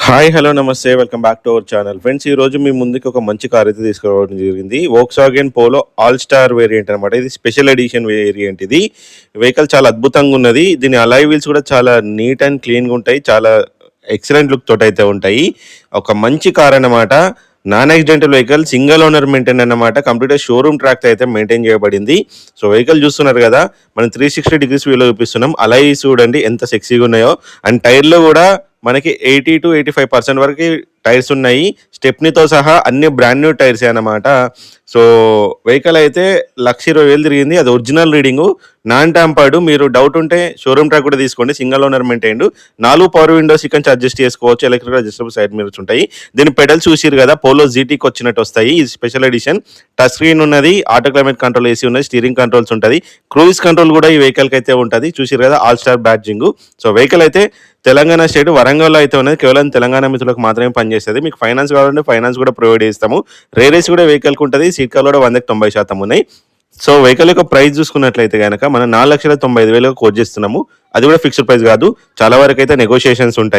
Hi hello నమస్తే welcome back to our channel friends. ఈ రోజు మీ ముందుకి ఒక మంచి కార్ అయితే తీసుకురావడం జరిగింది. Volkswagen polo all star variant అనమాట. ఇది స్పెషల్ ఎడిషన్ వేరియంట్. ఇది వెహికల్ చాలా అద్భుతంగా ఉన్నది. దీని అలాయ్ వీల్స్ కూడా చాలా నీట్ అండ్ క్లీన్గా ఉంటాయి. చాలా ఎక్సలెంట్ లుక్ తోటి అయితే ఉంటాయి. ఒక మంచి కార్ అన్నమాట. Non accidental vehicle, single owner maintain అన్నమాట. కంప్లీట్గా షోరూమ్ ట్రాక్ అయితే మెయింటైన్ చేయబడింది. సో వెహికల్ చూస్తున్నారు కదా, మనం 360 డిగ్రీస్ వ్యూలో చూపిస్తున్నాం. అలాయ్స్ చూడండి ఎంత సెక్సీగా ఉన్నాయో. అండ్ టైర్లో కూడా మనకి 80 to 85% వరకు టైర్స్ ఉన్నాయి. స్టెప్నీతో సహా అన్ని బ్రాండ్ న్యూ టైర్స్ అన్నమాట. సో వెహికల్ అయితే 1,20,000 తిరిగింది. అది ఒరిజినల్ రీడింగు, నాన్ ట్యాంపర్డ్. మీరు డౌట్ ఉంటే షోరూమ్ ట్రాక్ కూడా తీసుకోండి. Single owner maintained. 4 power Windows ఇక్కడ నుంచి అడ్జస్ట్ చేసుకోవచ్చు. ఎలక్ట్రికల్ అడ్జస్టబుల్ సైడ్ మిర్రర్స్ ఉంటాయి. దీని పెడల్స్ చూసిరు కదా, పోలో జీటీకి వచ్చినట్టు వస్తాయి. ఇది స్పెషల్ ఎడిషన్. టచ్ స్క్రీన్ ఉన్నది, ఆటో క్లైమేట్ కంట్రోల్, ఏసీ ఉన్నది, స్టీరింగ్ కంట్రోల్స్ ఉంటుంది, క్రూయిజ్ కంట్రోల్ కూడా ఈ వెహికల్కి అయితే ఉంటుంది. చూసిరు కదా, all star badging. So vehicle అయితే తెలంగాణ స్టేట్ వరంగల్లో అయితే ఉన్నది. కేవలం తెలంగాణ మిత్రులకు మాత్రమే పనిచేస్తుంది. మీకు ఫైనాన్స్ కావాలంటే ఫైనాన్స్ కూడా ప్రొవైడ్ చేస్తాము. రేరేస్ కూడా వెహికల్కి ఉంటుంది. సీట్ కవర్ కూడా 100% ఉన్నాయి. సో వెహికల్ యొక్క ప్రైస్ చూసుకున్నట్లయితే కనుక మనం 4,95,000 కోట్ చేస్తున్నాము. అది కూడా ఫిక్స్డ్ ప్రైస్ కాదు, చాలా వరకు అయితే నెగోషియేషన్స్ ఉంటాయి.